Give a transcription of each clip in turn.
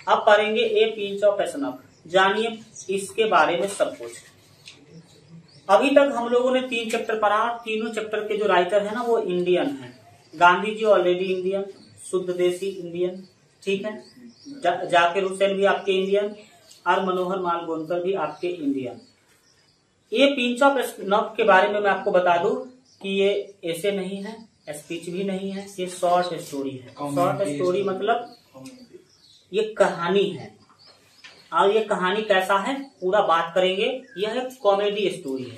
अब पढ़ेंगे ए pinch of एसनफ। जानिए इसके बारे में सब कुछ। अभी तक हम लोगों ने 3 चैप्टर पढ़ा। तीनों चैप्टर के जो राइटर है ना वो इंडियन है। गांधी जी ऑलरेडी इंडियन, शुद्ध देसी इंडियन, ठीक है। जाकिर हुसैन भी आपके इंडियन और मनोहर मालगोनकर भी आपके इंडियन। ये पिंच ऑफ एसनफ के बारे में मैं आपको बता दूं कि ये ऐसे नहीं है, स्पीच भी नहीं है, ये शॉर्ट स्टोरी है। शॉर्ट स्टोरी मतलब ये कहानी है। और ये कहानी कैसा है पूरा बात करेंगे। यह एक कॉमेडी स्टोरी है।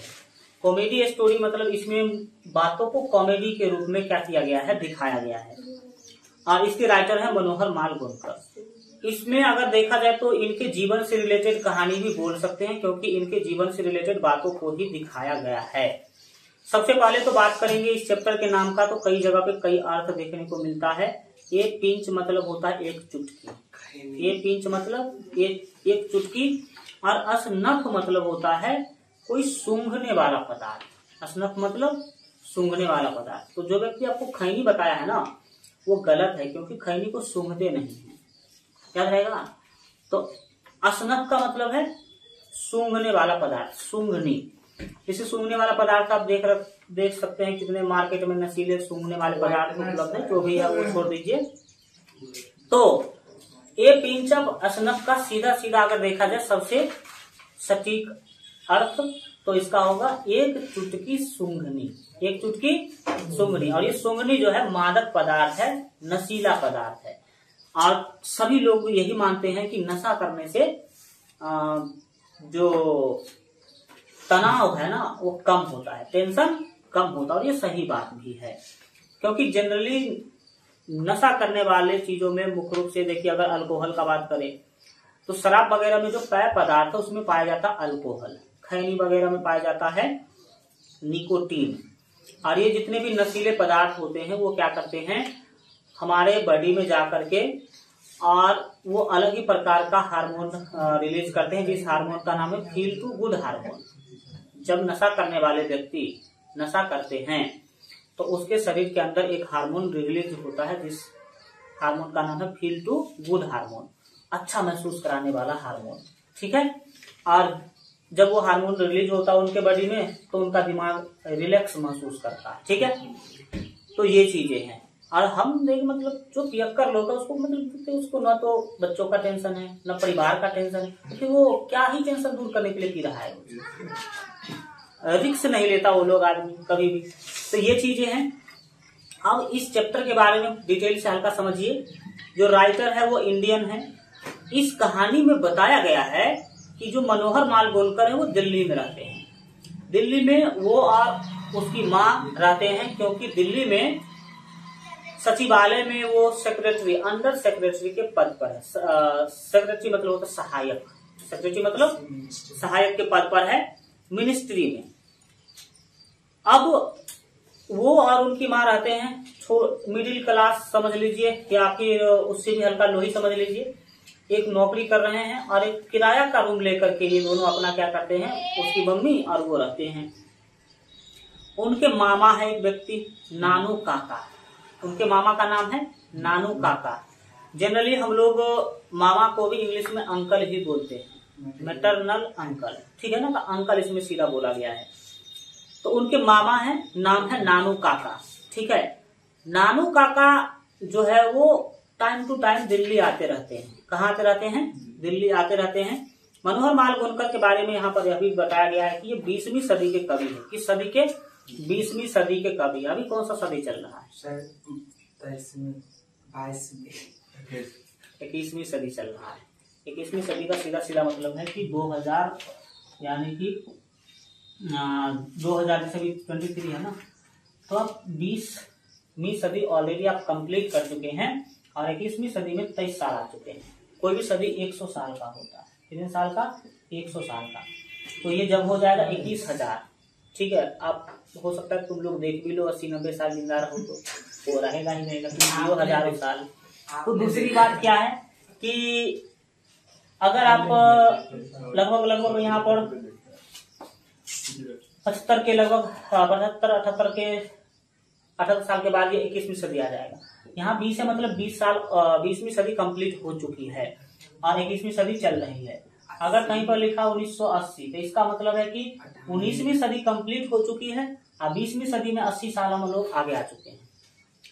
कॉमेडी स्टोरी मतलब इसमें बातों को कॉमेडी के रूप में क्या किया गया है, दिखाया गया है। और इसके राइटर है मनोहर मालगोनकर। इसमें अगर देखा जाए तो इनके जीवन से रिलेटेड कहानी भी बोल सकते हैं, क्योंकि इनके जीवन से रिलेटेड बातों को ही दिखाया गया है। सबसे पहले तो बात करेंगे इस चैप्टर के नाम का। तो कई जगह पे कई अर्थ देखने को मिलता है। ये पिंच मतलब होता है एक चुटकी। ये पिंच मतलब एक चुटकी। और असनफ मतलब होता है कोई सूंघने वाला पदार्थ। असनफ मतलब सूंघने वाला पदार्थ। तो जो व्यक्ति आपको खैनी बताया है ना वो गलत है, क्योंकि खैनी को सूंघते नहीं है, याद रहेगा। तो असनफ का मतलब है सूंघने वाला पदार्थ, सूंघनी। इसे सूंघने वाला पदार्थ आप देख सकते हैं कितने मार्केट में नशीले सूंघने वाले पदार्थ उपलब्ध है। जो भी है वो छोड़ दीजिए। तो ये पिंच ऑफ एसनफ का सीधा सीधा अगर देखा जाए सबसे सटीक अर्थ तो इसका होगा एक चुटकी सूंघनी। एक चुटकी सूंघनी। और ये सूंघनी जो है मादक पदार्थ है, नशीला पदार्थ है। और सभी लोग यही मानते हैं कि नशा करने से जो तनाव है ना वो कम होता है, टेंशन कम होता है। और ये सही बात भी है, क्योंकि जनरली नशा करने वाले चीजों में मुख्य रूप से देखिए, अगर अल्कोहल का बात करें तो शराब वगैरह में जो पेय पदार्थ है उसमें पाया जाता है अल्कोहल। खैनी वगैरह में पाया जाता है निकोटीन। और ये जितने भी नशीले पदार्थ होते हैं वो क्या करते हैं, हमारे बॉडी में जाकर के और वो अलग ही प्रकार का हार्मोन रिलीज करते हैं, जिस हार्मोन का नाम है फील टू गुड हार्मोन। जब नशा करने वाले व्यक्ति नशा करते हैं तो उसके शरीर के अंदर एक हार्मोन रिलीज होता है, जिस हार्मोन का नाम है फील टू गुड हार्मोन, अच्छा महसूस कराने वाला हार्मोन, ठीक है। और जब वो हार्मोन रिलीज होता है उनके बॉडी में तो उनका दिमाग रिलैक्स महसूस करता है, ठीक है। तो ये चीजें हैं। और हम देख मतलब जो पियक्कर लोग है उसको मतलब उसको ना तो बच्चों का टेंशन है ना परिवार का टेंशन है, क्योंकि वो क्या ही टेंशन दूर करने के लिए पी रहा है, रिस्क नहीं लेता वो लोग आदमी कभी भी। तो ये चीजें हैं। अब इस चैप्टर के बारे में डिटेल से हल्का समझिए। जो राइटर है वो इंडियन है। इस कहानी में बताया गया है कि जो मनोहर मालगोनकर है वो दिल्ली में रहते हैं। दिल्ली में वो और उसकी माँ रहते हैं, क्योंकि दिल्ली में सचिवालय में वो सेक्रेटरी, अंडर सेक्रेटरी के पद पर है। सेक्रेटरी मतलब होता है सहायक। सेक्रेटरी मतलब सहायक के पद पर है मिनिस्ट्री में। अब वो और उनकी माँ रहते हैं मिडिल क्लास समझ लीजिए, या फिर उससे भी हल्का लोही समझ लीजिए। एक नौकरी कर रहे हैं और एक किराया का रूम लेकर के ये दोनों अपना क्या करते हैं, उसकी मम्मी और वो रहते हैं। उनके मामा है एक व्यक्ति नानू काका। उनके मामा का नाम है नानू काका। जनरली हम लोग मामा को भी इंग्लिश में अंकल ही बोलते हैं, मैटरनल अंकल, ठीक है ना। तो अंकल इसमें सीधा बोला गया है। तो उनके मामा है, नाम है नानू काका, ठीक है। नानू काका जो है वो टाइम टू टाइम दिल्ली आते रहते हैं। कहाँ आते रहते हैं, दिल्ली आते रहते हैं। मनोहर मालगोनकर के बारे में यहाँ पर यह भी बताया गया है कि ये 20वीं सदी के कवि है। किस सदी के, 20वीं सदी के कवि। अभी कौन सा सदी चल रहा है, 21वीं सदी चल रहा है। 21वीं सदी का सीधा सीधा मतलब है कि 2000 यानी कि 2000 जैसे भी 23 है ना, तो अब 20वीं सदी ऑलरेडी आप कंप्लीट कर चुके हैं और 21वीं सदी में 23 साल आ चुके हैं। कोई भी सदी 100 साल का होता है। कितने साल का, 100 साल का। तो ये जब हो जाएगा 21,000, ठीक है। आप हो सकता है तुम लोग देख भी लो 80-90 साल जिंदा रहो तो वो रहेगा ही नहीं, लेकिन 2000 साल। तो दूसरी बात क्या है कि अगर आप लगभग यहाँ पर 75 के लगभग 75-78 के 78 साल के बाद ये 21वीं सदी आ जाएगा। यहाँ 20 है मतलब 20 साल 20वीं सदी कंप्लीट हो चुकी है। और 21वीं सदी चल रही है। अगर कहीं पर लिखा 1980 तो इसका मतलब है कि 19वीं सदी कंप्लीट हो चुकी है और 20वीं सदी में 80 साल हम लोग आगे आ चुके हैं।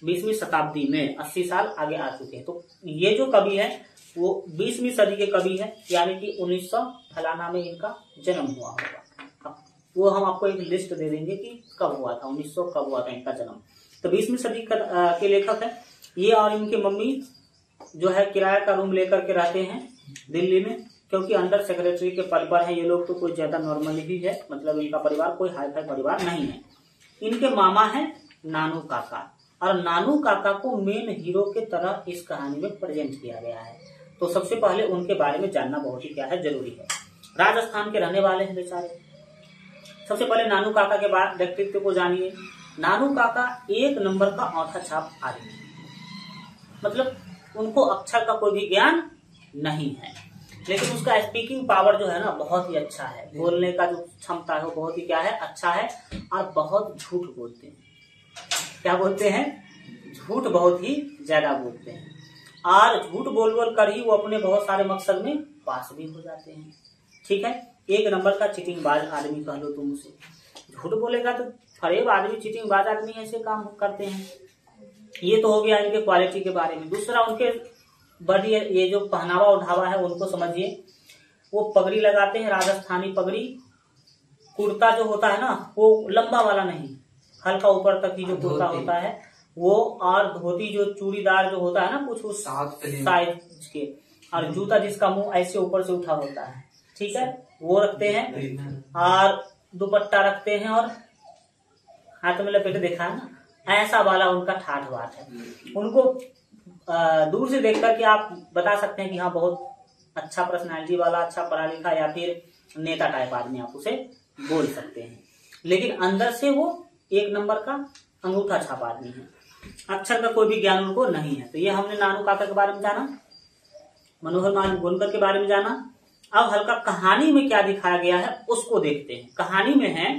20वीं शताब्दी में 80 साल आगे आ चुके हैं। तो ये जो कवि है वो 20वीं सदी के कवि है, यानी कि 1900 फलाना में इनका जन्म हुआ होगा। वो हम आपको एक लिस्ट दे देंगे कि कब हुआ था, 1900 कब हुआ था इनका जन्म। तो 20वीं सदी के लेखक है ये। और इनकी मम्मी जो है किराए का रूम लेकर के रहते हैं दिल्ली में, क्योंकि अंडर सेक्रेटरी के पद पर है ये लोग। तो कोई ज्यादा नॉर्मल ही है, मतलब इनका परिवार कोई हाई फाई परिवार नहीं है। इनके मामा है नानू काका, और नानू काका को मेन हीरो के तरह इस कहानी में प्रेजेंट किया गया है। तो सबसे पहले उनके बारे में जानना बहुत ही क्या है जरूरी है। राजस्थान के रहने वाले हैं बेचारे। सबसे पहले नानू काका के बाद व्यक्तित्व को जानिए। नानू काका एक नंबर का औंधा छाप आदमी, मतलब उनको अक्षर का कोई भी ज्ञान नहीं है, लेकिन उसका स्पीकिंग पावर जो है ना बहुत ही अच्छा है। बोलने का जो क्षमता है वो बहुत ही क्या है अच्छा है। और बहुत झूठ बोलते हैं। क्या बोलते हैं? झूठ बहुत ही ज्यादा बोलते हैं। और झूठ बोल बोल कर ही वो अपने बहुत सारे मकसद में पास भी हो जाते हैं। ठीक है, एक नंबर का चीटिंगबाज आदमी कह लो तुम उसे। झूठ बोलेगा तो फरेब आदमी, चीटिंगबाज आदमी ऐसे काम करते हैं। ये तो हो गया इनके क्वालिटी के बारे में। दूसरा उनके बड़ी ये जो पहनावा उठावा है उनको समझिए। वो पगड़ी लगाते हैं, राजस्थानी पगड़ी। कुर्ता जो होता है ना वो लंबा वाला नहीं, हल्का ऊपर तक ही जो कुर्ता होता है वो, और धोती जो चूड़ीदार जो होता है ना कुछ उस साइज के, और जूता जिसका मुंह ऐसे ऊपर से उठा होता है, ठीक है, वो रखते हैं। और दुपट्टा रखते हैं और हाथ में लपेटे, देखा है ना, ऐसा वाला उनका ठाठ बाट है। उनको दूर से देख करके आप बता सकते हैं कि हाँ बहुत अच्छा पर्सनैलिटी वाला, अच्छा पढ़ा लिखा या फिर नेता टाइप आदमी आप उसे बोल सकते हैं। लेकिन अंदर से वो एक नंबर का अंगूठा छाप आदमी है। अक्षर का कोई भी ज्ञान उनको नहीं है। तो ये हमने नानू काका के बारे में जाना, मनोहर लाल गोनकर के बारे में जाना। अब हल्का कहानी में क्या दिखाया गया है उसको देखते हैं। कहानी में है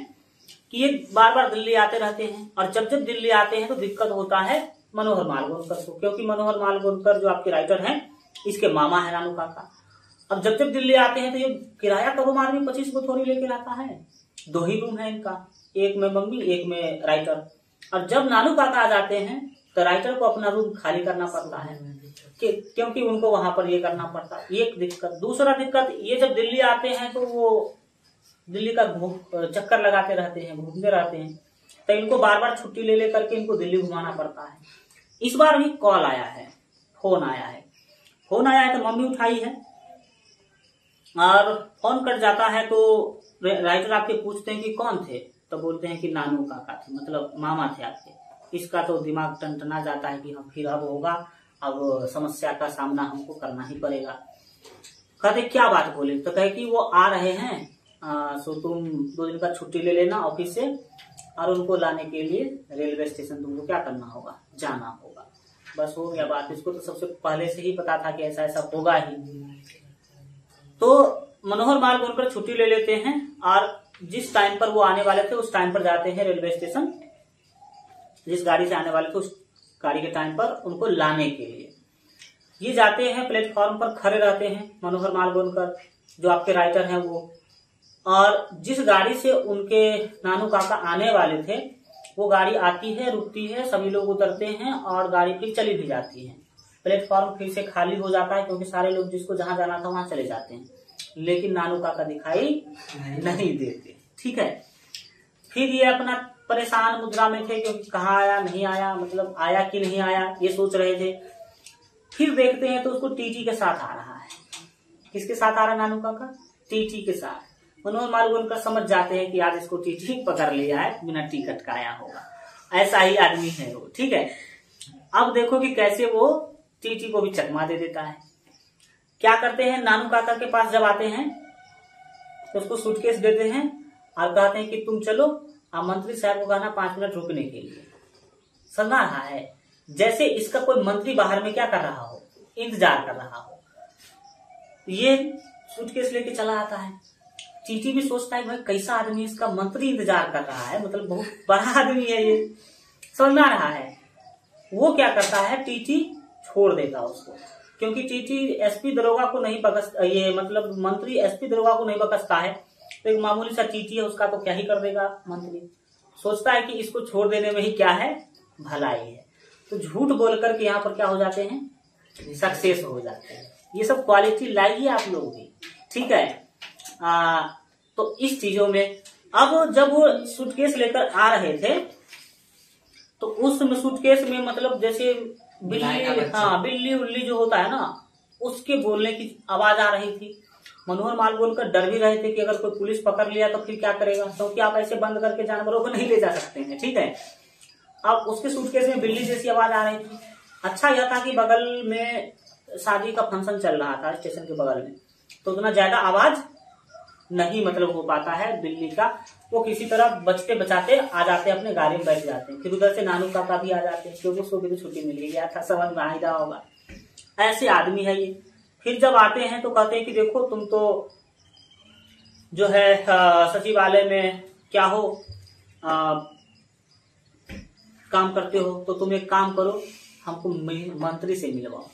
कि ये बार बार दिल्ली आते रहते हैं, और जब जब दिल्ली आते हैं तो दिक्कत होता है मनोहर लाल गोनकर को, क्योंकि मनोहर लाल गोनकर जो आपके राइटर हैं इसके मामा है नानू काका। अब जब जब दिल्ली आते हैं तो ये किराया का रूम आदमी 25 को थोड़ी लेके आता है। 2 ही रूम है इनका, एक में मम्मी एक में राइटर। और जब नानू काका आ जाते हैं तो राइटर को अपना रूम खाली करना पड़ता है, क्योंकि उनको वहां पर ये करना पड़ता है। एक दिक्कत। दूसरा दिक्कत, ये जब दिल्ली आते हैं तो वो दिल्ली का चक्कर लगाते रहते हैं, घूमते रहते हैं, तो इनको बार बार छुट्टी ले लेकर के इनको दिल्ली घुमाना पड़ता है। इस बार भी कॉल आया है, फोन आया है तो मम्मी उठाई है, और फोन कट जाता है तो राइटर आपके पूछते हैं कि कौन थे, तो बोलते हैं कि नानू काका थे, मतलब मामा थे आपके। इसका तो दिमाग टनटना जाता है कि हम फिर अब होगा, अब समस्या का सामना हमको करना ही पड़ेगा। कहते क्या बात बोले, तो कहे कि वो आ रहे हैं, सो तुम 2 दिन का छुट्टी ले लेना ऑफिस से, और उनको लाने के लिए रेलवे स्टेशन तुमको क्या करना होगा, जाना होगा। बस हो गया बात। इसको तो सबसे पहले से ही पता था कि ऐसा ऐसा होगा ही। तो मनोहर लाल गोनकर छुट्टी ले लेते हैं, और जिस टाइम पर वो आने वाले थे उस टाइम पर जाते हैं रेलवे स्टेशन। जिस गाड़ी से आने वाले थे उस गाड़ी के टाइम पर उनको लाने के लिए ये जाते हैं। प्लेटफॉर्म पर खड़े रहते हैं मनोहर लाल गोनकर जो आपके राइटर हैं वो, और जिस गाड़ी से उनके नानू काका आने वाले थे वो गाड़ी आती है, रुकती है, सभी लोग उतरते हैं और गाड़ी फिर चली भी जाती है। प्लेटफॉर्म फिर से खाली हो जाता है, क्योंकि सारे लोग जिसको जहां जाना था वहां चले जाते हैं, लेकिन नानू काका दिखाई नहीं देते। ठीक है, फिर ये अपना परेशान मुद्रा में थे, क्योंकि कहाँ आया नहीं आया, मतलब आया कि नहीं आया ये सोच रहे थे। फिर देखते हैं तो उसको टीटी के साथ आ रहा है। किसके साथ आ रहा है नानू काका? टीटी के साथ। मनोहर लाल गोनकर समझ जाते हैं कि आज इसको टीटी पकड़ लिया है, बिना टिकट का आया होगा, ऐसा ही आदमी है वो। ठीक है, अब देखो कि कैसे वो टीटी को भी चकमा दे देता है। क्या करते हैं, नानू काका के पास जब आते हैं तो उसको सूटकेस देते हैं और कहते हैं कि तुम चलो, और मंत्री साहब को कहना 5 मिनट रुकने के लिए। समझा रहा है, जैसे इसका कोई मंत्री बाहर में क्या कर रहा हो, इंतजार कर रहा हो। ये सूटकेस लेके चला आता है। टीटी भी सोचता है भाई कैसा आदमी, इसका मंत्री इंतजार कर रहा है, मतलब बहुत बड़ा आदमी है ये, समझ में आ रहा है। वो क्या करता है, टीटी छोड़ देता उसको, क्योंकि टीटी एसपी दरोगा को नहीं बकस, ये मतलब मंत्री एसपी दरोगा को नहीं बकसता है, तो एक मामूली सा टीटी है उसका तो क्या ही कर देगा मंत्री। सोचता है कि इसको छोड़ देने में ही क्या है, भलाई है। तो झूठ बोल करके यहाँ पर क्या हो जाते हैं, सक्सेस हो जाते हैं। ये सब क्वालिटी लाइए आप लोग भी, ठीक है। तो इस चीजों में अब जब वो सूटकेस लेकर आ रहे थे तो उस सूटकेस में मतलब जैसे बिल्ली, हाँ बिल्ली उल्ली जो होता है ना, उसके बोलने की आवाज आ रही थी। मनोहर मालगोनकर डर भी रहे थे कि अगर कोई पुलिस पकड़ लिया तो फिर क्या करेगा, क्योंकि आप ऐसे बंद करके जानवरों को नहीं ले जा सकते हैं, ठीक है। अब उसके सूटकेस में बिल्ली जैसी आवाज आ रही थी। अच्छा यह था कि बगल में शादी का फंक्शन चल रहा था स्टेशन के बगल में, तो उतना ज्यादा आवाज नहीं मतलब हो पाता है बिल्ली का। वो किसी तरह बचते बचाते आ जाते हैं, अपने गाड़ी में बैठ जाते हैं। फिर उधर से नानू काका भी आ जाते हैं, क्योंकि उसको भी तो छुट्टी मिल गया था, समझ में आ ही रहा होगा। ऐसे आदमी है ये। फिर जब आते हैं तो कहते हैं कि देखो तुम तो जो है सचिवालय में क्या हो, काम करते हो, तो तुम एक काम करो, हमको मंत्री से मिलवाओ।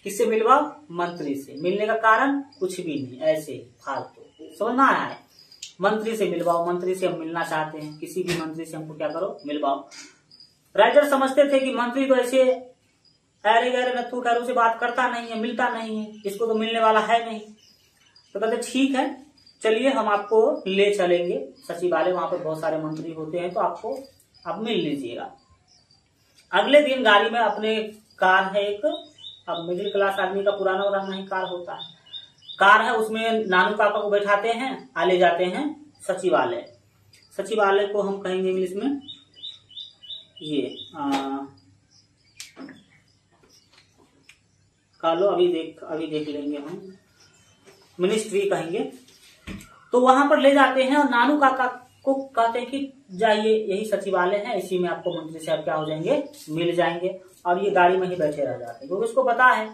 किससे मिलवाओ, मंत्री से। मिलने का कारण कुछ भी नहीं, ऐसे फालतू, समझ में आ रहा है। मंत्री से मिलवाओ, मंत्री से हम मिलना चाहते हैं, किसी भी मंत्री से हमको क्या करो, मिलवाओ। राइटर समझते थे कि मंत्री तो ऐसे अरे गहरे नत्थू खैरू से बात करता नहीं है, मिलता नहीं है, इसको तो मिलने वाला है नहीं। तो कहते ठीक है चलिए हम आपको ले चलेंगे सचिवालय, वहां पर बहुत सारे मंत्री होते हैं, तो आपको आप मिल लीजिएगा। अगले दिन गाड़ी में अपने कार है एक, अब मिडिल क्लास आदमी का पुराना पुराना ही कार होता है, कार है, उसमें नानू काका को बैठाते हैं, ले जाते हैं सचिवालय। सचिवालय को हम कहेंगे इंग्लिश में ये कालो, अभी देख लेंगे हम, मिनिस्ट्री कहेंगे। तो वहां पर ले जाते हैं और नानू काका को कहते हैं कि जाइए यही सचिवालय है, इसी में आपको मंत्री साहब क्या हो जाएंगे, मिल जाएंगे। और ये गाड़ी में ही बैठे रह जाते हैं, क्योंकि उसको पता है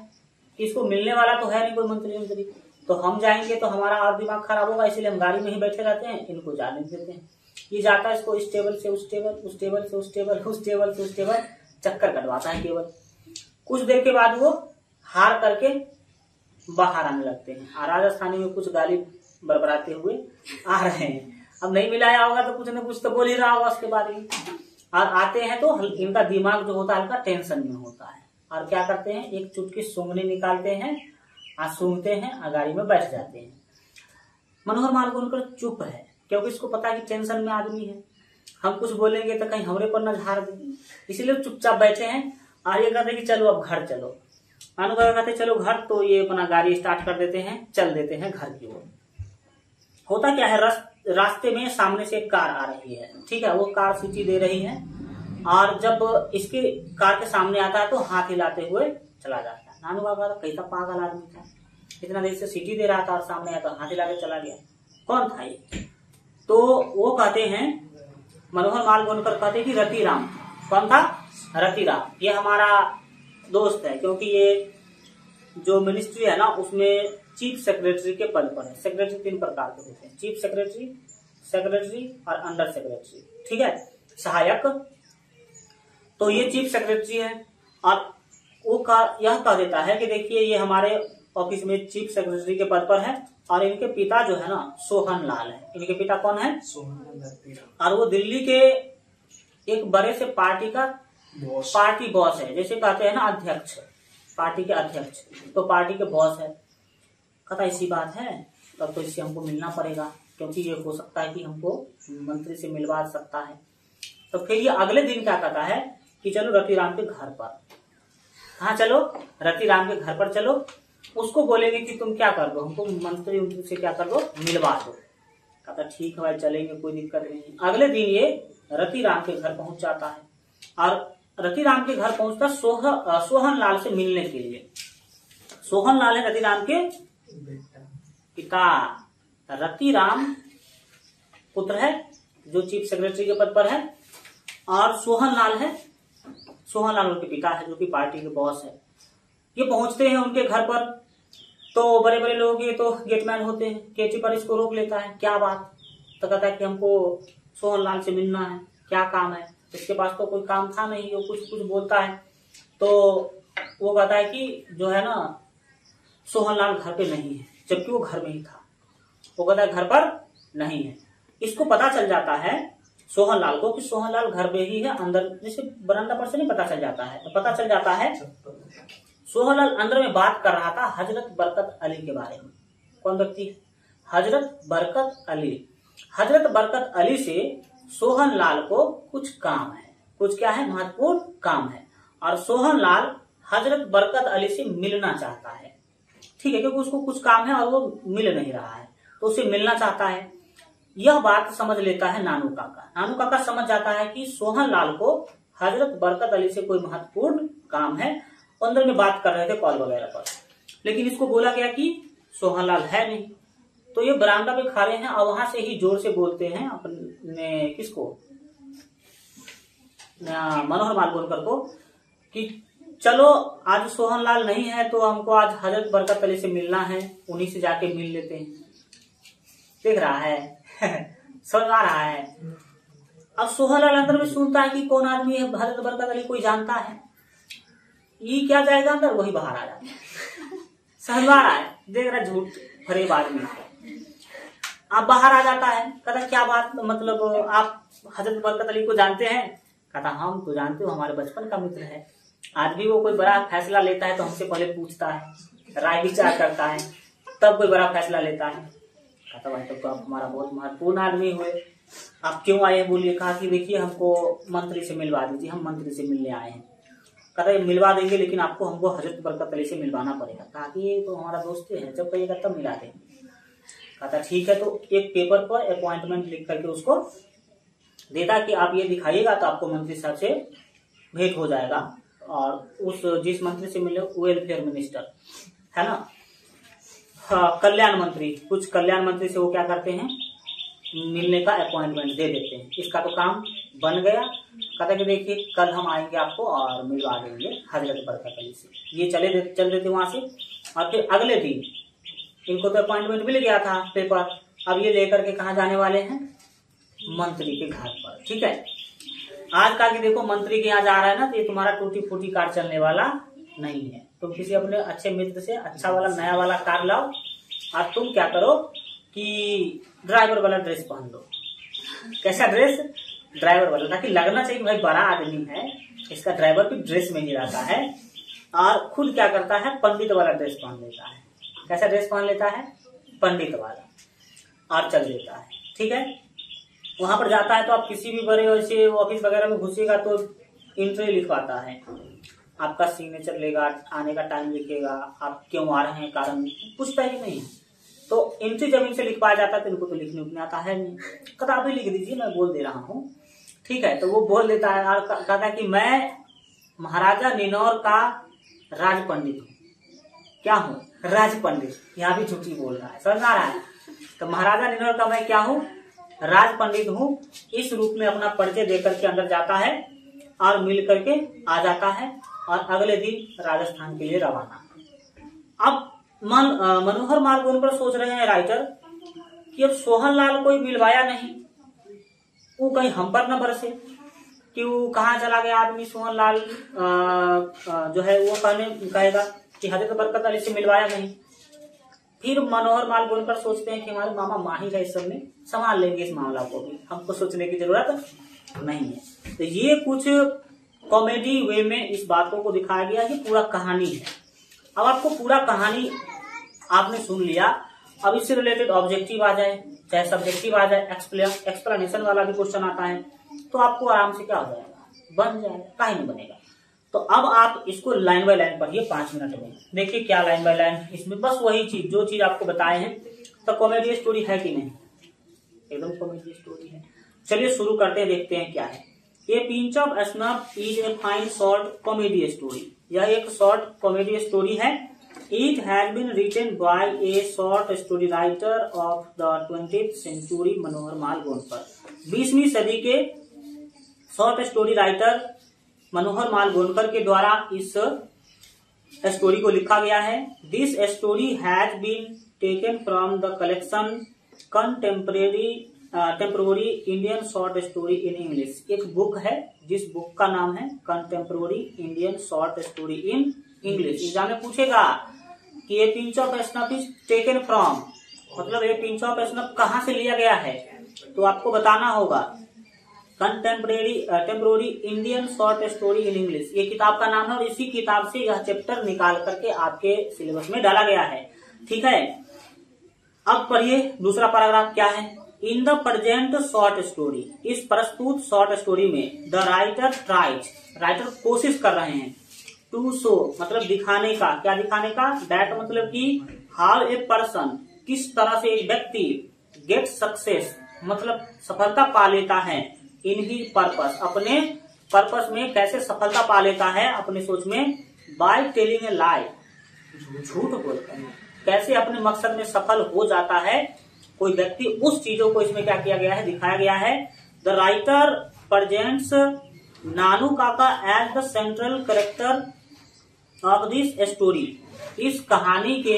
कि इसको मिलने वाला तो है नहीं कोई मंत्री, तो हम जाएंगे तो हमारा और दिमाग खराब होगा, इसलिए हम गाड़ी में ही बैठे रहते हैं, इनको जाने देते हैं। ये जाता है, इसको इस टेबल से उस टेबल, उस टेबल से उस टेबल, उस टेबल से उस टेबल चक्कर कटवाता है केवल। कुछ देर के बाद वो हार करके बाहर आने लगते हैं, और राजस्थानी में कुछ गाली बरबराते हुए आ रहे हैं। अब नहीं मिलाया होगा तो कुछ न कुछ तो बोल ही रहा होगा उसके बाद में। और आते हैं तो इनका दिमाग जो होता है हल्का टेंशन में होता है, और क्या करते हैं, एक चुटकी सूंघनी निकालते हैं और सूंघते हैं और गाड़ी में बैठ जाते हैं। मनोहर मालगोनकर चुप है, क्योंकि इसको पता है कि टेंशन में आदमी है, हम कुछ बोलेंगे तो कहीं हमरे पर न झाड़ दे, इसीलिए चुपचाप बैठे हैं। और ये कहते हैं कि चलो अब घर चलो, नानू काका कहते चलो घर, तो ये अपना गाड़ी स्टार्ट कर देते हैं, चल देते हैं घर की ओर। होता क्या है, रास्ते में सामने से एक कार आ रही है, ठीक है, वो कार सीटी दे रही है, और जब इसके कार के सामने आता है तो हाथ हिलाते हुए चला जाता है। नानू काका तो कैसा पागल आदमी था, इतना देर से सीटी दे रहा था और सामने आया तो हाथ हिला के चला गया, कौन था ये। तो वो कहते हैं, मनोहर मालगोनकर कहते हैं कि रतिराम। कौन था, रतिराम। ये हमारा दोस्त है, क्योंकि ये जो मिनिस्ट्री है ना उसमें चीफ सेक्रेटरी के पद पर है। सेक्रेटरी 3 प्रकार के होते हैं, चीफ सेक्रेटरी, सेक्रेटरी और अंडर सेक्रेटरी, ठीक है, सहायक। तो ये चीफ सेक्रेटरी है, और वो यह कह देता है कि देखिए ये हमारे ऑफिस में चीफ सेक्रेटरी के पद पर है, और इनके पिता जो है ना सोहन लाल है। इनके पिता कौन है, सोहन, और वो दिल्ली के एक बड़े से पार्टी का पार्टी बॉस है, जैसे कहते हैं ना अध्यक्ष, पार्टी के अध्यक्ष, तो पार्टी के बॉस है। कहता ऐसी बात है, तब तो इससे हमको मिलना पड़ेगा, क्योंकि ये हो सकता है कि हमको मंत्री से मिलवा सकता है। तो फिर ये अगले दिन क्या कहता है कि चलो रतिराम के घर पर, हाँ चलो रतिराम के घर पर चलो, उसको बोलेंगे कि तुम क्या कर दो, हमको मंत्री से क्या कर दो, मिलवा दो। कहता ठीक है भाई चलेंगे, कोई दिक्कत नहीं। अगले दिन ये रतिराम के घर पहुंच जाता है, और रतिराम के घर पहुंचता सोहन लाल से मिलने के लिए। सोहन लाल है रतिराम के पिता, रतिराम पुत्र है जो चीफ सेक्रेटरी के पद पर है, और सोहन लाल है, सोहन लाल उनके पिता है जो कि पार्टी के बॉस है। ये पहुंचते हैं उनके घर पर, तो बड़े बड़े लोग, ये तो गेटमैन होते हैं, गेट पर इसको रोक लेता है, क्या बात, तो कहता है कि हमको सोहन लाल से मिलना है, क्या काम है। इसके पास तो कोई काम था नहीं, वो कुछ कुछ बोलता है। तो वो कहता है कि जो है ना सोहनलाल घर पे नहीं है, जबकि वो घर में ही था। वो कहता है घर पर नहीं है। इसको पता चल जाता है सोहनलाल को कि सोहनलाल घर पे ही है, अंदर जैसे बरामदा पर से नहीं पता चल जाता है, तो पता चल जाता है सोहनलाल अंदर में बात कर रहा था हजरत बरकत अली के बारे में। कौन व्यक्ति है? हजरत बरकत अली। हजरत बरकत अली से सोहनलाल को कुछ काम है, कुछ क्या है, महत्वपूर्ण काम है, और सोहनलाल हजरत बरकत अली से मिलना चाहता है। ठीक है, क्योंकि उसको कुछ काम है और वो मिल नहीं रहा है, तो उसे मिलना चाहता है। यह बात समझ लेता है नानू काका। नानू काका समझ जाता है कि सोहनलाल को हजरत बरकत अली से कोई महत्वपूर्ण काम है। अंदर में बात कर रहे थे कॉल वगैरह पर, लेकिन इसको बोला गया कि सोहनलाल है नहीं। तो ये बरामदा पे खड़े हैं और वहां से ही जोर से बोलते हैं अपने किसको, मनोहर माल गोलकर को, कि चलो आज सोहनलाल नहीं है तो हमको आज हजरत बरकत अली से मिलना है, उन्हीं से जाके मिल लेते हैं। देख रहा है समझ आ रहा है। अब सोहनलाल अंदर में सुनता है कि कौन आदमी है, हजरत बरकत अली कोई जानता है। ये क्या जाएगा अंदर, वही बाहर आ जाता है। समझ आ रहा है, देख रहा झूठ फरेब आदमी। अब बाहर आ जाता है, कहता क्या बात, मतलब आप हजरत बरकत अली को जानते हैं? कहता हम तो जानते हो, हमारे बचपन का मित्र है। आज भी वो कोई बड़ा फैसला लेता है तो हमसे पहले पूछता है, राय विचार करता है, तब कोई बड़ा फैसला लेता है। कहता भाई तब तो आप हमारा बहुत महत्वपूर्ण आदमी हुए, आप क्यों आए बोलिए? कहा कि देखिए हमको मंत्री से मिलवा दीजिए, हम मंत्री से मिलने आए हैं। कहता ये मिलवा देंगे, लेकिन आपको हमको हजरत बरकत अली से मिलवाना पड़ेगा। कहा कि ये तो हमारा दोस्त है, जब कहिएगा तब मिला देंगे। कहता ठीक है, तो एक पेपर पर अपॉइंटमेंट लिख करके उसको देता कि आप ये दिखाइएगा तो आपको मंत्री साहब से भेंट हो जाएगा। और उस जिस मंत्री से मिले वेलफेयर मिनिस्टर है ना, हाँ, कल्याण मंत्री, कुछ कल्याण मंत्री से वो क्या करते हैं, मिलने का अपॉइंटमेंट दे देते हैं। इसका तो काम बन गया। कहता कि देखिए कल हम आएंगे आपको और मिलवा देंगे हजरत बरकत अली से। ये चल रहे थे वहां से, और फिर अगले दिन इनको तो अपॉइंटमेंट मिल गया था पेपर। अब ये लेकर के कहाँ जाने वाले हैं, मंत्री के घर पर। ठीक है, आज का कि देखो मंत्री के यहाँ जा रहा है ना, तो ये तुम्हारा टूटी फूटी कार चलने वाला नहीं है। तुम किसी अपने अच्छे मित्र से अच्छा वाला नया वाला कार लाओ, और तुम क्या करो कि ड्राइवर वाला ड्रेस पहन लो। कैसा ड्रेस? ड्राइवर वाला, ताकि लगना चाहिए भाई बड़ा आदमी है, इसका ड्राइवर भी ड्रेस में ही रहता है। और खुद क्या करता है, पंडित वाला ड्रेस पहन लेता है। कैसा ड्रेस पहन लेता है? पंडित वाला, और चल देता है। ठीक है, वहां पर जाता है तो आप किसी भी बड़े वैसे ऑफिस वगैरह में घुसेगा तो एंट्री लिखवाता है, आपका सिग्नेचर लेगा, आने का टाइम लिखेगा, आप क्यों आ रहे हैं कारण पूछता ही नहीं है। तो एंट्री जब इनसे लिखवाया जाता है तो इनको तो लिखने उठने आता है नहीं। कहता आप ही लिख दीजिए, मैं बोल दे रहा हूँ। ठीक है, तो वो बोल देता है और कहता है कि मैं महाराजा निनौर का राज पंडित हूँ। क्या हूँ? राज पंडित। यहाँ भी झूठी बोल रहा है, समझ आ रहा है। तो महाराजा निनौर का मैं क्या हूँ, राज पंडित हूँ। इस रूप में अपना परिचय देकर के अंदर जाता है और मिल करके आ जाता है, और अगले दिन राजस्थान के लिए रवाना। अब मनोहर माल गोलकर सोच रहे हैं राइटर कि अब सोहनलाल कोई मिलवाया नहीं, वो कहीं हम पर न बरसे कि वो कहाँ चला गया आदमी सोहनलाल, जो है वो कहेगा कि हजरत बरकत अली से मिलवाया नहीं। फिर मनोहर माल गोलकर सोचते हैं कि हमारे मामा माहिर है इस सब में, संभाल लेंगे इस मामला को भी, हमको सोचने की जरूरत नहीं है। तो ये कुछ कॉमेडी वे में इस बातों को दिखाया गया कि पूरा कहानी है। अब आपको पूरा कहानी आपने सुन लिया, अब इससे रिलेटेड ऑब्जेक्टिव आ जाए चाहे सब्जेक्टिव आ जाए, एक्सप्लेनेशन वाला भी क्वेश्चन आता है, तो आपको आराम से क्या हो जाएगा, बन जाएगा, काहे नहीं बनेगा। तो अब आप इसको लाइन बाय लाइन पढ़िए 5 मिनट में। देखिए क्या लाइन बाय लाइन, इसमें बस वही चीज जो चीज आपको बताए हैं। तो कॉमेडी स्टोरी है कि नहीं? एकदम कॉमेडी स्टोरी है। चलिए शुरू करते हैं, देखते हैं क्या है। A pinch of snuff is a fine short comedy story. यह एक शॉर्ट कॉमेडी स्टोरी है। It has been written by a short story writer of the 20th century Manohar Malgonkar. 20वीं सदी के short story writer Manohar Malgonkar के द्वारा इस story को लिखा गया है। This story has been taken from the collection contemporary Indian short story in English. एक बुक है जिस बुक का नाम है contemporary Indian short story in English. Exam में पूछेगा कि ये pinch of snuff is taken from, मतलब ये पिंच ऑफ स्नफ कहाँ से लिया गया है, तो आपको बताना होगा temporary Indian short story in English, ये किताब का नाम है और इसी किताब से यह चैप्टर निकाल करके आपके सिलेबस में डाला गया है। ठीक है, अब पढ़िए दूसरा पैराग्राफ क्या है। In the present short story, इस प्रस्तुत शॉर्ट स्टोरी में द राइटर ट्राइज, राइटर कोशिश कर रहे हैं, टू शो मतलब दिखाने का, क्या दिखाने का, दैट मतलब कि हाउ ए पर्सन, किस तरह से एक व्यक्ति, गेट सक्सेस मतलब सफलता पा लेता है, इन हिज पर्पस, अपने पर्पस में कैसे सफलता पा लेता है अपने सोच में, बाय टेलिंग ए लाई, झूठ बोलकर कैसे अपने मकसद में सफल हो जाता है कोई व्यक्ति, उस चीजों को इसमें क्या किया गया है, दिखाया गया है। The writer presents Nanu Kaka as the central character of this story, इस कहानी के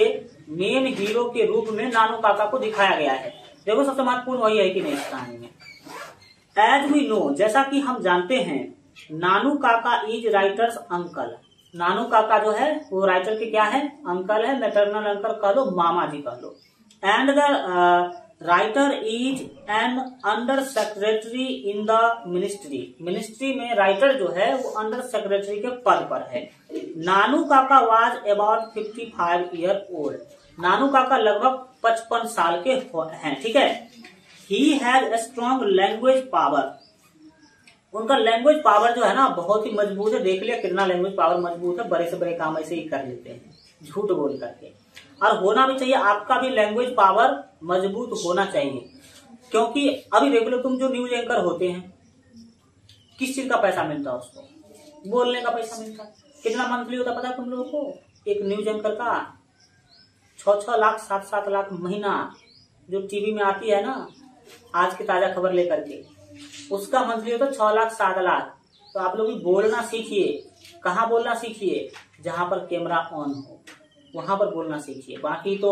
मेन हीरो के रूप में नानू काका को दिखाया गया है। देखो सबसे महत्वपूर्ण वही है कि नहीं इस कहानी में, एज वी नो, जैसा कि हम जानते हैं, नानू काका इज राइटर्स अंकल, नानू काका जो है वो राइटर के क्या है, अंकल है, मैटरनल अंकल कह लो, मामा जी कह लो। And the writer is an under secretary in the ministry, ministry में राइटर जो है वो अंडर सेक्रेटरी के पद पर है। नानू काका वाज अबाउट 55 ईयर ओल्ड, नानू काका लगभग 55 साल के हैं। ठीक है, he has a strong language power, उनका लैंग्वेज पावर जो है ना बहुत ही मजबूत है। देख लिया कितना लैंग्वेज पावर मजबूत है, बड़े से बड़े काम ऐसे ही कर लेते हैं झूठ बोल करके, और होना भी चाहिए, आपका भी लैंग्वेज पावर मजबूत होना चाहिए। क्योंकि अभी देख लो तुम जो न्यूज एंकर होते हैं, किस चीज का पैसा मिलता है उसको, बोलने का पैसा मिलता है। कितना मंथली होता पता है तुम लोगों को, एक न्यूज एंकर का 6-6 लाख 7-7 लाख महीना, जो टीवी में आती है ना आज की ताजा खबर लेकर के, उसका मंथली होता 6 लाख 7 लाख। तो आप लोग बोलना सीखिए, कहाँ बोलना सीखिए, जहां पर कैमरा ऑन हो वहां पर बोलना सीखिए। बाकी तो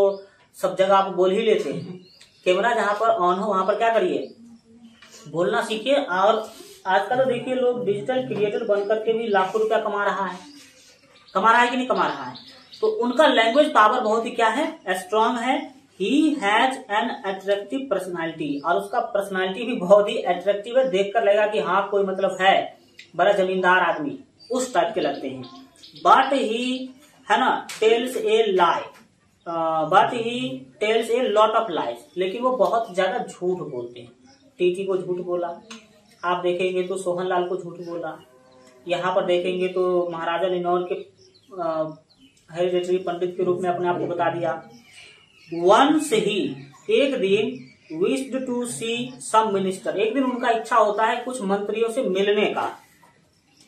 सब जगह आप बोल ही लेते हैं, कैमरा जहां पर ऑन हो वहां पर क्या करिए, बोलना सीखिए। और आजकल तो देखिए लोग डिजिटल क्रिएटर बन करके भी लाखों रुपया कमा रहा है कि नहीं कमा रहा है। तो उनका लैंग्वेज पावर बहुत ही क्या है, स्ट्रांग है। He has an attractive personality, और उसका पर्सनालिटी भी बहुत ही अट्रैक्टिव है, देखकर लगेगा कि हाँ कोई मतलब है बड़ा जमींदार आदमी, उस टाइप के लगते हैं। बट ही है ना tales A lie, but he tells a lot of lies, लेकिन वो बहुत ज्यादा झूठ बोलते हैं। टीटी को झूठ बोला, आप देखेंगे तो सोहन लाल को झूठ बोला, यहाँ पर देखेंगे तो महाराजा लिनौर के हेरिडेटरी पंडित के रूप में अपने आप को बता दिया। वंस ही, एक दिन, wished to see some minister, एक दिन उनका इच्छा होता है कुछ मंत्रियों से मिलने का।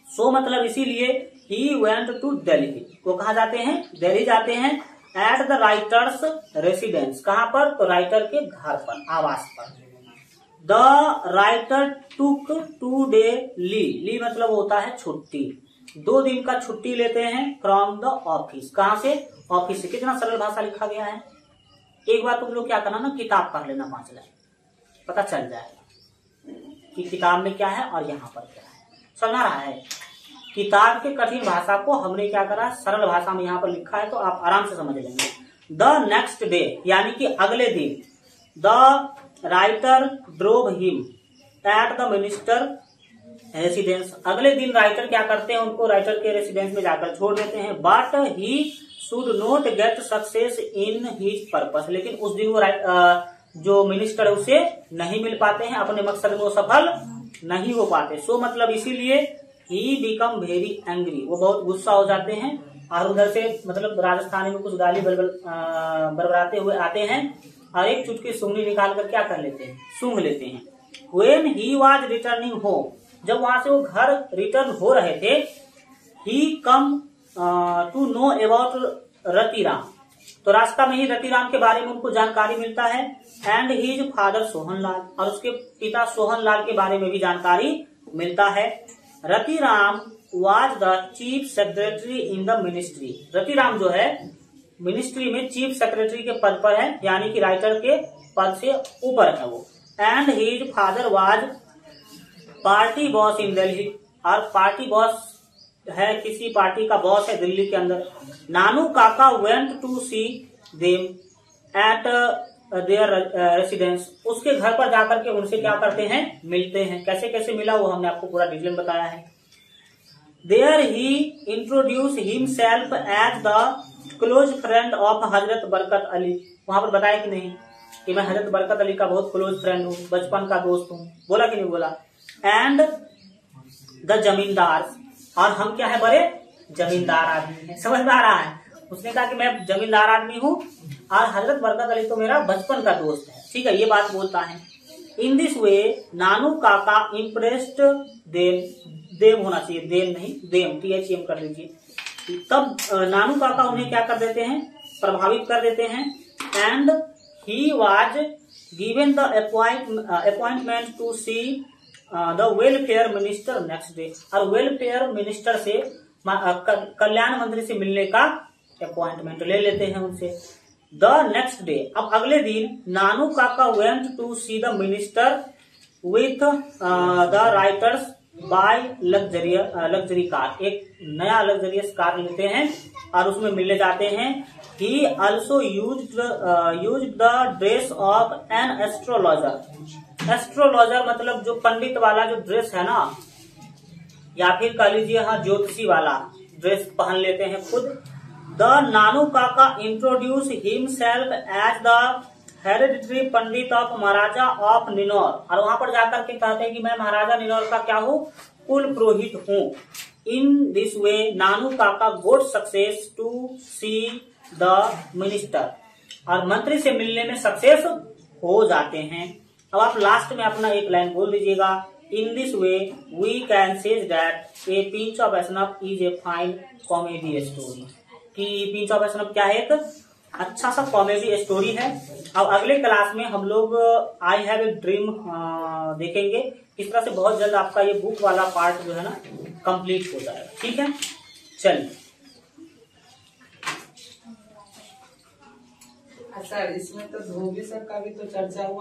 सो मतलब इसीलिए ही वेंट टू दिल्ली, वो कहा जाते हैं, दिल्ली जाते हैं। एट द राइटर्स रेसिडेंस, कहाँ पर, तो राइटर के घर पर, आवास पर। The writer took 2 day leave, leave मतलब होता है छुट्टी, 2 दिन का छुट्टी लेते हैं फ्रॉम द ऑफिस, कहाँ से, ऑफिस से। कितना सरल भाषा लिखा गया है। एक बार तुम लोग क्या करना ना, किताब पढ़ लेना 5 लाइन, पता चल जाएगा कि किताब में क्या है और यहाँ पर क्या है, समझ रहा है। किताब के कठिन भाषा को हमने क्या करा, सरल भाषा में यहाँ पर लिखा है, तो आप आराम से समझ लेंगे। द नेक्स्ट डे, यानी कि अगले दिन, the writer drove him at the minister residence, अगले दिन राइटर क्या करते हैं, उनको राइटर के रेसिडेंस में जाकर छोड़ देते हैं। But he should not get success in his purpose, लेकिन उस दिन वो जो मिनिस्टर है उसे नहीं मिल पाते हैं, अपने मकसद में वो सफल नहीं हो पाते। सो मतलब इसीलिए ही बिकम वेरी एंग्री, वो बहुत गुस्सा हो जाते हैं, और उधर से मतलब राजस्थानी में कुछ गाली बरबराते हुए आते हैं, और एक चुटकी सूंघनी निकाल कर क्या कर लेते हैं, सूंघ लेते हैं। When he was returning home, जब वहां से वो घर रिटर्न हो रहे थे, he come to know about Ratiram, तो रास्ता में ही रतिराम के बारे में उनको जानकारी मिलता है। एंड हिज फादर सोहनलाल, और उसके पिता सोहनलाल के बारे में भी जानकारी मिलता है। Ratiram was the chief secretary in the ministry, Ratiram जो है मिनिस्ट्री में चीफ सेक्रेटरी के पद पर है, यानी कि राइटर के पद से ऊपर है वो। And his father was party boss इन दिल्ली, और पार्टी बॉस है, किसी पार्टी का बॉस है दिल्ली के अंदर। Nanu Kaka went to see them at their residence, उसके घर पर जाकर के उनसे क्या करते हैं, मिलते हैं। कैसे कैसे मिला वो हमने आपको पूरा डिटेल में बताया है। There he introduce himself as the close friend of Hazrat Barkat Ali, वहां पर बताया कि नहीं कि मैं हजरत बरकत अली का बहुत क्लोज फ्रेंड हूँ, बचपन का दोस्त हूँ, बोला कि नहीं बोला। एंड द जमींदार, और हम क्या है, बड़े जमींदार आदमी हैं, समझ में आ रहा है। उसने कहा कि मैं जमींदार आदमी हूँ और हजरत बरकत अली तो मेरा बचपन का दोस्त है, ठीक है, ये बात बोलता है। इन दिस वे नानू काका इम्प्रेस्ड देम होना चाहिए, देम नहीं, देम, THEM कर लीजिए। तब नानू काका उन्हें क्या कर देते हैं, प्रभावित कर देते हैं। And he was given the appointment to see the welfare minister next day, और वेलफेयर मिनिस्टर से, कल्याण मंत्री से मिलने का अपॉइंटमेंट ले लेते हैं उनसे। द नेक्स्ट डे, अब अगले दिन, Nanu Kaka went to see the minister with the writers by luxury car, एक नया लग्जरियस कार लेते हैं और उसमें मिलने जाते हैं। He also used the dress of an astrologer, astrologer मतलब जो पंडित वाला जो ड्रेस है ना, या फिर कह लीजिए हाँ ज्योतिषी वाला ड्रेस पहन लेते हैं खुद। The Nanu Kaka introduce himself as the hereditary pandit of Maharaja of Ninaur, और वहां पर जाकर के कहते हैं कि मैं महाराजा निनौर का क्या हूँ, कुल पुरोहित हूँ। इन this way Nanu Kaka got success to see the minister, और मंत्री से मिलने में सक्सेस हो जाते हैं। अब आप लास्ट में अपना एक लाइन बोल दीजिएगा। In this way we can say that a pinch of snuff is a fine comedy story, कि पिंच ऑफ एसनफ क्या है, एक अच्छा सा कॉमेडी स्टोरी है। अब अगले क्लास में हम लोग आई हैव ए ड्रीम देखेंगे। इस तरह से बहुत जल्द आपका ये बुक वाला पार्ट जो है ना कंप्लीट हो जाएगा, ठीक है। चलिए सर, इसमें तो धोबी सर का भी तो चर्चा हुआ।